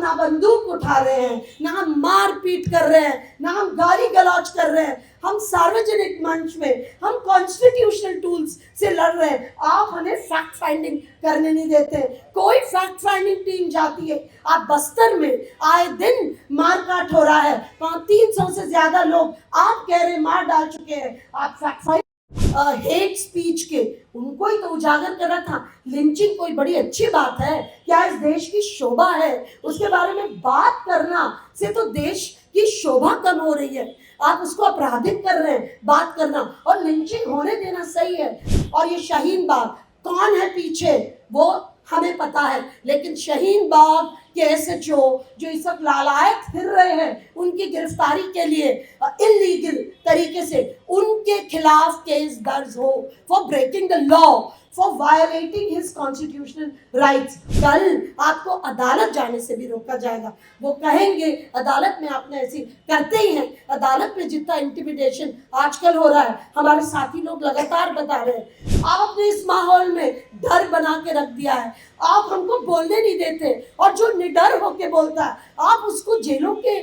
ना बंदूक उठा रहे हैं, ना हम मार पीट कर रहे हैं, ना हम गाली गलौज कर रहे हैं। हम सार्वजनिक मंच में हम कॉन्स्टिट्यूशनल टूल्स से लड़ रहे हैं। आप हमें फैक्ट फाइंडिंग करने नहीं देते। कोई फैक्ट फाइंडिंग टीम जाती है। आप बस्तर में आए दिन मारकाट हो रहा है, वहां 300 से ज्यादा लोग आप कह रहे मार डाल चुके हैं। आप फैक्ट हेट स्पीच के उनको ही तो उजागर करा था। लिंचिंग कोई बड़ी अच्छी बात है क्या? इस देश की शोभा है, उसके बारे में बात करना से तो देश की शोभा कम हो रही है। आप उसको आपराधिक कर रहे हैं बात करना, और लिंचिंग होने देना सही है। और ये शाहीन बाग कौन है पीछे वो हमें पता है, लेकिन शाहीन बाग के एसएचओ जो इस वक्त लालायत फिर रहे हैं, उनकी गिरफ्तारी के लिए इलीगल तरीके से उनके खिलाफ केस दर्ज हो for breaking the law, for violating his constitutional rights. कल आपको अदालत जाने से भी रोका जाएगा। वो कहेंगे अदालत में आपने ऐसी करते ही हैं। अदालत में जितना इंटिमिडेशन आजकल हो रहा है, हमारे साथी लोग लगातार बता रहे हैं। आपने इस माहौल में डर बना के रख दिया है। आप हमको बोलने नहीं देते, और जो निडर होके बोलता है आप उसको जेलों के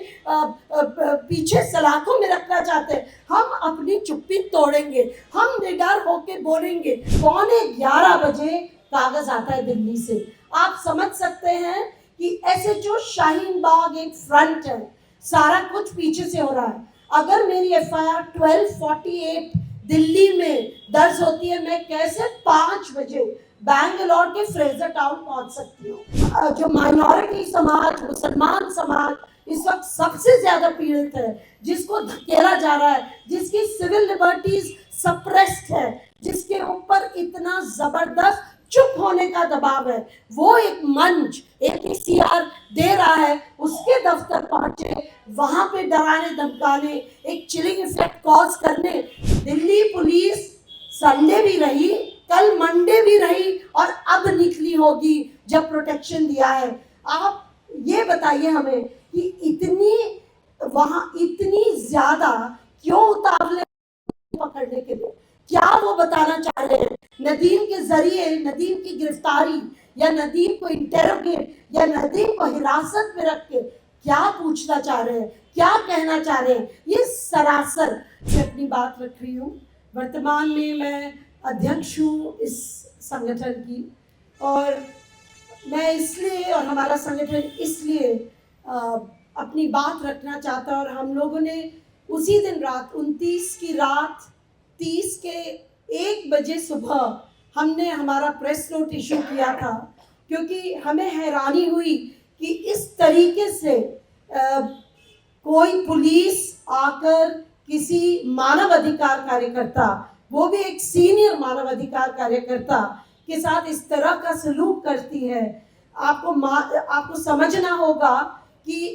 पीछे सलाखों में रखना चाहते हैं। हम अपनी चुप्पी तोड़ेंगे, हम निडर होके बोलेंगे। 11:15 बजे कागज आता है दिल्ली से। आप समझ सकते हैं कि एसएचओ शाहीन बाग एक फ्रंट है, सारा कुछ पीछे से हो रहा है। अगर मेरी एफआईआर 1248 दिल्ली में दर्ज होती है, मैं कैसे 5 बजे बैंगलोर के फ्रेजर टाउन पहुंच सकती हूँ? जो माइनॉरिटी समाज, मुसलमान समाज इस वक्त सबसे ज्यादा पीड़ित है, जिसको धकेला जा रहा है, जिसकी सिविल लिबर्टीज सप्रेस्ड है, जिसके ऊपर इतना जबरदस्त चुप होने का दबाव है, वो एक मंच एपीसीआर दे रहा है। उसके दफ्तर पहुंचे, वहां पे डराने धमकाने, एक चिलिंग इफेक्ट कॉज करने। दिल्ली पुलिस संडे भी रही, कल मंडे भी रही, और अब निकली होगी जब प्रोटेक्शन दिया है। आप ये बताइए हमें कि इतनी ज्यादा क्यों उतावले पकड़ने के लिए? क्या वो बताना चाह रहे हैं? नदीम के जरिए नदीम की गिरफ्तारी, या नदीम को इंटेरोगेट, या नदीम को हिरासत में रख के क्या पूछना चाह रहे हैं, क्या कहना चाह रहे हैं? ये सरासर से अपनी बात रख रही हूँ। वर्तमान में मैं अध्यक्ष हूँ इस संगठन की, और मैं इसलिए, और हमारा संगठन इसलिए अपनी बात रखना चाहता। और हम लोगों ने उसी दिन रात 29 की रात 30 के 1 बजे सुबह हमने हमारा प्रेस नोट इशू किया था, क्योंकि हमें हैरानी हुई कि इस तरीके से कोई पुलिस आकर किसी मानवाधिकार कार्यकर्ता, वो भी एक सीनियर मानवाधिकार कार्यकर्ता के साथ इस तरह का सलूक करती है। आपको समझना होगा कि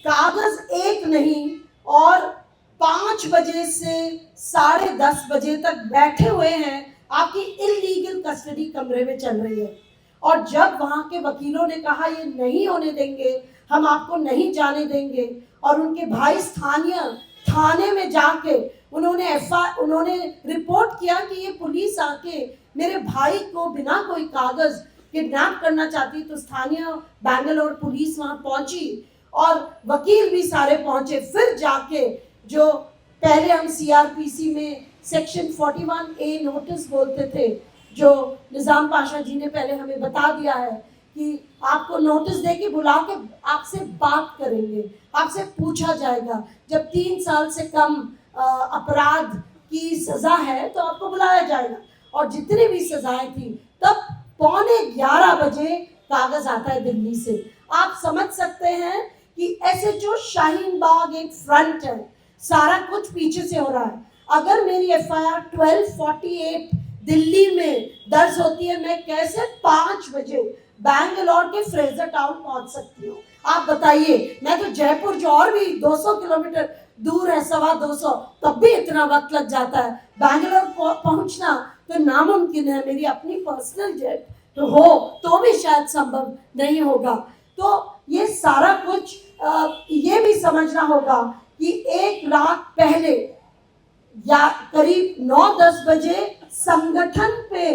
कागज एक नहीं, और 5 बजे से 10:30 बजे तक बैठे हुए हैं, आपकी इलीगल कस्टडी कमरे में चल रही है। और जब वहां के वकीलों ने कहा ये नहीं होने देंगे, हम आपको नहीं जाने देंगे, और उनके भाई स्थानीय थाने में जाके उन्होंने रिपोर्ट किया कि ये पुलिस आके मेरे भाई को बिना कोई कागज किडनैप करना चाहती, तो स्थानीय बैंगलोर पुलिस वहां पहुंची और वकील भी सारे पहुंचे। फिर जाके जो पहले हम सीआरपीसी में सेक्शन 41A नोटिस बोलते थे, जो निजाम पाशा जी ने पहले हमें बता दिया है कि आपको नोटिस दे के बुला के आपसे बात करेंगे, आपसे पूछा जाएगा। जब 3 साल से कम अपराध की सजा है तो आपको बुलाया जाएगा। और जितनी भी सजाएं थी, तब 11:15 बजे कागज आता है दिल्ली से। आप समझ सकते हैं कि एसएचओ शाहीन बाग एक फ्रंट है, सारा कुछ पीछे से हो रहा है। अगर मेरी एफआईआर 1248 दिल्ली में दर्ज होती है, मैं कैसे 5 बजे बैंगलोर के फ्रेजर टाउन पहुंच सकती हूँ? आप बताइए। मैं तो जयपुर, जो और भी 200 किलोमीटर दूर है, 225, तब भी इतना वक्त लग जाता है। बैंगलोर पहुंचना तो नामुमकिन है। मेरी अपनी पर्सनल जेट तो हो तो भी शायद संभव नहीं होगा। तो ये सारा कुछ ये भी समझना होगा कि एक रात पहले या करीब 9-10 बजे संगठन पे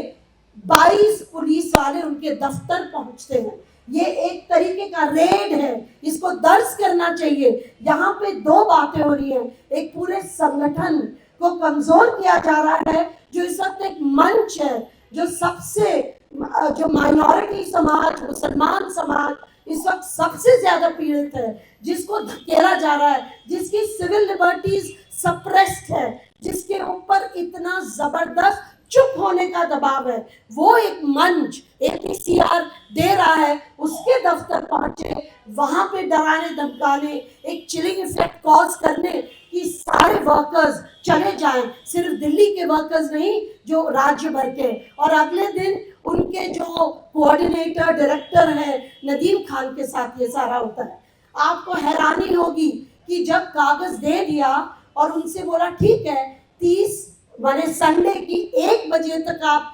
22 पुलिस वाले उनके दफ्तर पहुंचते हैं। ये एक तरीके का रेड है, इसको दर्ज करना चाहिए। यहाँ पे दो बातें हो रही हैं, एक पूरे संगठन को कमजोर किया जा रहा है, जो इस वक्त एक मंच है, जो सबसे जो माइनॉरिटी समाज, मुसलमान समाज इस वक्त सबसे ज्यादा पीड़ित है, जिसको धकेला जा रहा है, जिसकी सिविल लिबर्टीज सप्रेस्ड है, जिसके ऊपर इतना जबरदस्त चुप होने का दबाव है, वो एक मंच एपीसीआर दे रहा है। उसके दफ्तर पहुंचे, वहां पे डराने धमकाने, एक चिलिंग इफेक्ट कॉज करने कि सारे वर्कर्स चले जाएं, सिर्फ दिल्ली के वर्कर्स नहीं, जो राज्य भर के। और अगले दिन उनके जो कोऑर्डिनेटर डायरेक्टर है नदीम खान के साथ ये सारा होता है। आपको हैरानी होगी कि जब कागज दे दिया और उनसे बोला ठीक है 30 माने संडे की 1 बजे तक आप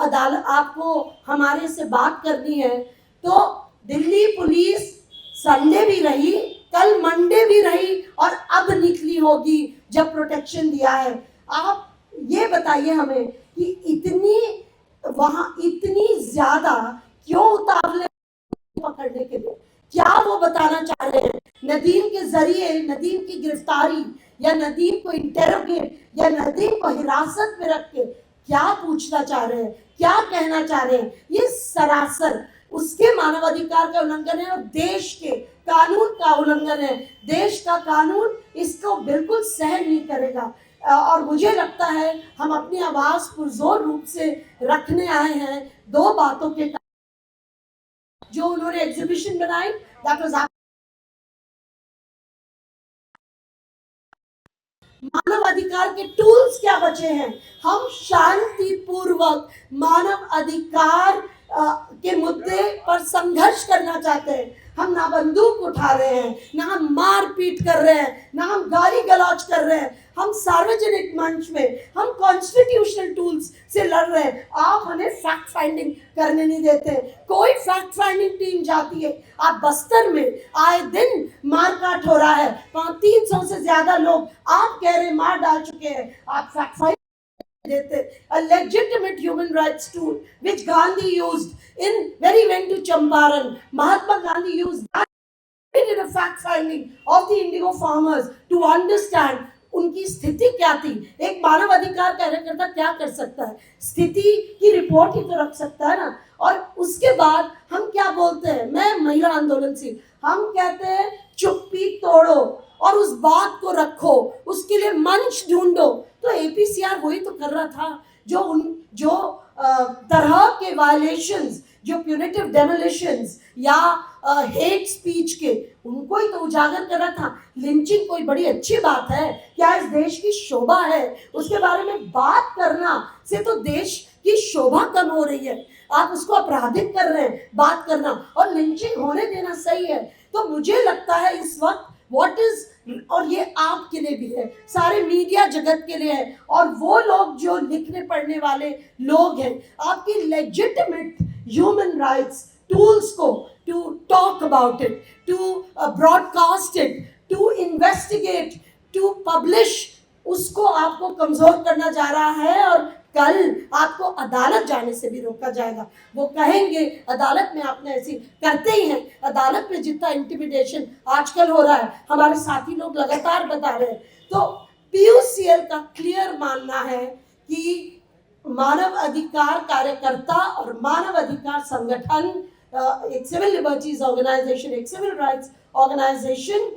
अदालत आपको हमारे से बात करनी है, तो दिल्ली पुलिस संडे भी रही, कल मंडे भी रही और अब निकली होगी जब प्रोटेक्शन दिया है। आप ये बताइए हमें कि इतनी वहां इतनी ज्यादा क्यों उतावले पकड़ने के लिए, क्या वो बताना चाह रहे हैं? नदीम के जरिए नदीम की गिरफ्तारी या नदीम को इंटेरोगेट या नदीम को हिरासत में रख के क्या पूछना चाह रहे हैं, क्या कहना चाह रहे हैं? ये सरासर उसके मानवाधिकार का उल्लंघन है और देश के कानून का उल्लंघन है। देश का कानून इसको बिल्कुल सहन नहीं करेगा। और मुझे लगता है हम अपनी आवाज पुरजोर रूप से रखने आए हैं दो बातों के जो उन्होंने एग्जीबिशन बनाई, दैट वाज मानव अधिकार के टूल्स क्या बचे हैं। हम शांतिपूर्वक मानव अधिकार के मुद्दे पर संघर्ष करना चाहते हैं। हम ना बंदूक उठा रहे हैं, ना हम मारपीट कर रहे हैं, ना हम गाली गलौज कर रहे हैं। हम सार्वजनिक मंच में हम कॉन्स्टिट्यूशनल टूल्स से लड़ रहे हैं। आप हमें फैक्ट फाइंडिंग करने नहीं देते। कोई फैक्ट फाइंडिंग टीम जाती है, आप बस्तर में आए दिन मारकाट हो रहा है, 300 से ज्यादा लोग आप कह रहे मार डाल चुके हैं, आप फैक्ट फाइंडिंग देते। A legitimate human rights tool which Gandhi used in when he went to Champaran, Mahatma Gandhi used that. He did a fact finding of the indigo farmers to understand उनकी स्थिति क्या थी। एक मानव अधिकार कार्यकर्ता क्या कर सकता है? स्थिति की रिपोर्ट ही तो रख सकता है ना। और उसके बाद हम क्या बोलते हैं, मैं महिला आंदोलन से, हम कहते हैं चुप्पी तोड़ो और उस बात को रखो, उसके लिए मंच ढूंढो। तो एपीसीआर वही तो कर रहा था, जो तरह के वायलेशंस, जो प्यूनिटिव डेमोलिशंस या हेट स्पीच के, उनको ही तो उजागर कर रहा था। लिंचिंग कोई बड़ी अच्छी बात है क्या? इस देश की शोभा है, उसके बारे में बात करना से तो देश की शोभा कम हो रही है। आप उसको आपराधिक कर रहे हैं बात करना, और लिंचिंग होने देना सही है। तो मुझे लगता है इस वक्त व्हाट इज, और ये आपके लिए भी है, सारे मीडिया जगत के लिए है, और वो लोग जो लिखने पढ़ने वाले लोग हैं, आपकी लेजिटिमेट ह्यूमन राइट्स टूल्स को to talk about it, to broadcast it, to investigate, to publish, उसको आपको कमजोर करना जा रहा है। और कल आपको अदालत जाने से भी रोका जाएगा। वो कहेंगे अदालत में आपने ऐसी, करते ही हैं अदालत में, जितना इंटिमिडेशन आजकल हो रहा है हमारे साथी लोग लगातार बता रहे हैं। तो पीयूसीएल का क्लियर मानना है कि मानव अधिकार कार्यकर्ता और मानव अधिकार संगठन, एक सिविल लिबर्टीज ऑर्गेनाइजेशन, एक सिविल राइट्स ऑर्गेनाइजेशन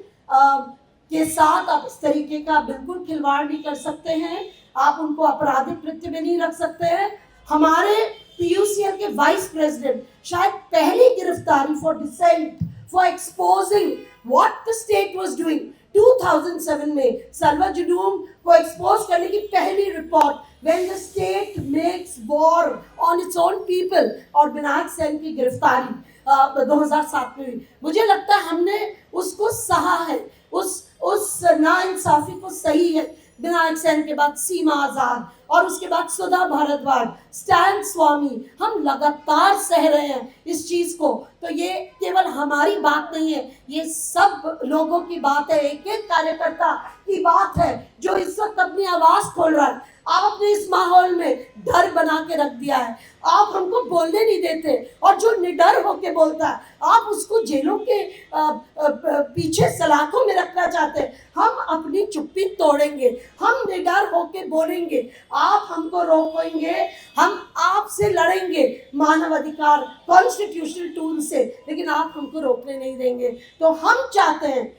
के साथ आप इस तरीके का बिल्कुल खिलवाड़ नहीं कर सकते हैं। आप उनको आपराधिक कृत्य में नहीं रख सकते हैं। हमारे पीयूसीएल के वाइस प्रेसिडेंट शायद पहली गिरफ्तारी for dissent, for exposing what the state was doing 2007 में सल्वा जुडूम को एक्सपोज करने की पहली report, when the state makes war on its own people, और विनायक सेन की गिरफ्तारी 2007 में हुई। मुझे लगता है हमने उसको सहा है, उस नाइंसाफी को सही है। विनायक सेन के बाद सीमा आजाद और उसके बाद सुधा भारद्वाज, स्टैन स्वामी, हम लगातार सह रहे हैं इस चीज को। तो ये केवल हमारी बात नहीं है, ये सब लोगों की बात है, एक एक कार्यकर्ता की बात है जो इस वक्त अपनी आवाज खोल रहा है। आपने इस माहौल में डर बना के रख दिया है, आप हमको बोलने नहीं देते, और जो निडर होके बोलता है आप उसको जेलों के पीछे सलाखों में रखना चाहते हैं। हम अपनी चुप्पी तोड़ेंगे, हम निडर होके बोलेंगे, आप हमको रोकेंगे, हम आपसे लड़ेंगे मानव अधिकार कॉन्स्टिट्यूशनल टूल से, लेकिन आप हमको रोकने नहीं देंगे। तो हम चाहते हैं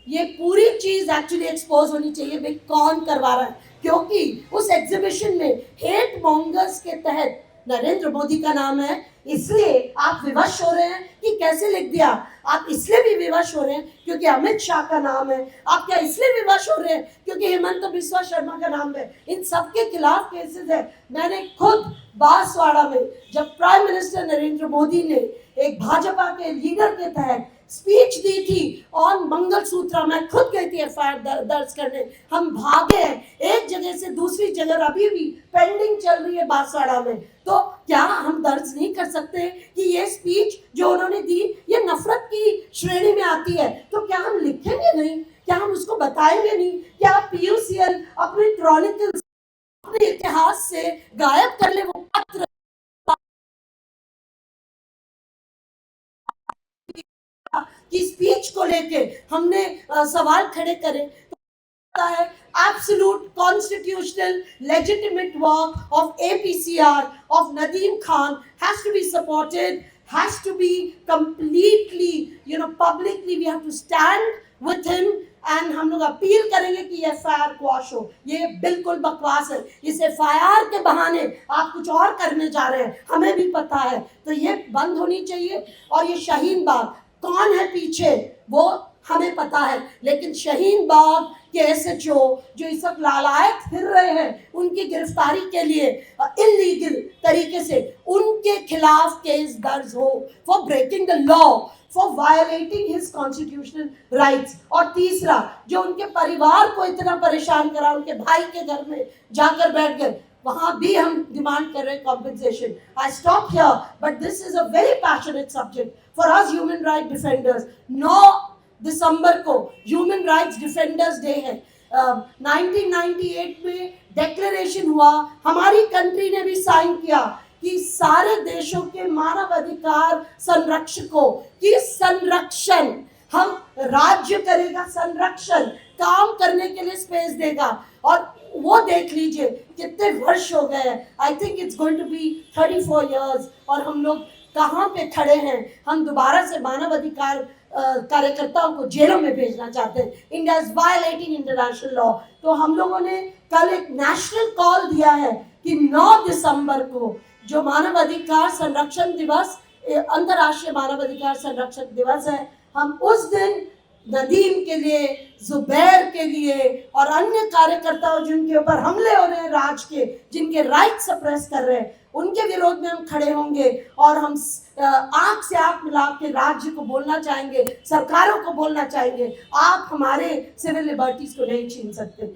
ये पूरी चीज एक्चुअली एक्सपोज होनी चाहिए, भाई कौन करवा रहा है, क्योंकि उस एग्जीबिशन में हेट मॉन्गर्स के तहत नरेंद्र मोदी का नाम है, इसलिए आप विवश हो रहे हैं कि कैसे लिख दिया। आप इसलिए भी विवश हो रहे हैं क्योंकि अमित शाह का नाम है। आप क्या इसलिए विवश हो रहे हैं क्योंकि हेमंत बिस्वा शर्मा का नाम है। इन सब के खिलाफ केसेस है। मैंने खुद बांसवाड़ा में जब प्राइम मिनिस्टर नरेंद्र मोदी ने एक भाजपा के लीडर के तहत स्पीच दी थी ऑन मंगलसूत्र, मैं खुद गई थी एफआईआर दर्ज करने। हम भागे हैं एक जगह से दूसरी जगह, अभी भी पेंडिंग चल रही है बांसवाड़ा में। तो क्या हम दर्ज नहीं कर सकते कि ये स्पीच जो उन्होंने दी ये नफरत की श्रेणी में आती है? तो क्या हम लिखेंगे नहीं? क्या हम उसको बताएंगे नहीं? क्या पीयूसीएल अपने क्रॉनिकल्स, अपने इतिहास से गायब कर ले वो पत्र की स्पीच को लेके हमने सवाल खड़े करे? है absolute constitutional legitimate work of APCR of Nadeem Khan has to be supported, has to be completely, publicly we have to stand with him, and हम लोग अपील करेंगे कि ये एफआईआर क्वाश हो। ये बिल्कुल बकवास है। इस एफआईआर के बहाने आप कुछ और करने जा रहे हैं, हमें भी पता है, तो ये बंद होनी चाहिए। और ये शाहीन बाग कौन है पीछे वो हमें पता है, लेकिन शाहीन बाग के एसएचओ जो इस वक्त लालायत फिर रहे हैं, उनकी गिरफ्तारी के लिए इलीगल तरीके से उनके खिलाफ केस दर्ज हो for breaking the law, for violating his constitutional rights. और तीसरा, जो उनके परिवार को इतना परेशान करा, उनके भाई के घर में जाकर बैठ गए, वहां भी हम डिमांड कर रहे हैं compensation. I stop here, but this is a very passionate subject for us human right defenders. 9 दिसंबर को ह्यूमन राइट्स डिफेंडर्स डे है। 1998 में डिक्लेरेशन हुआ, हमारी कंट्री ने भी साइन किया कि सारे देशों के मानव अधिकार संरक्षकों की संरक्षण हम राज्य करेगा, संरक्षण काम करने के लिए स्पेस देगा। और वो देख लीजिए कितने वर्ष हो गए, I think it's going to be 34 years, और हम लोग कहाँ पे खड़े हैं। हम दोबारा से मानव अधिकार कार्यकर्ताओं को जेलों में भेजना चाहते हैं। India is violating international law. तो हम लोगों ने कल एक नेशनल कॉल दिया है कि 9 दिसंबर को जो मानव अधिकार संरक्षण दिवस, अंतर्राष्ट्रीय मानव अधिकार संरक्षण दिवस है, हम उस दिन नदीम के लिए, जुबैर के लिए और अन्य कार्यकर्ताओं जिनके ऊपर हमले हो रहे हैं राज के, जिनके राइट सप्रेस कर रहे हैं, उनके विरोध में हम खड़े होंगे। और हम आंख से आंख मिला के राज्य को बोलना चाहेंगे, सरकारों को बोलना चाहेंगे, आप हमारे सिविल लिबर्टीज को नहीं छीन सकते।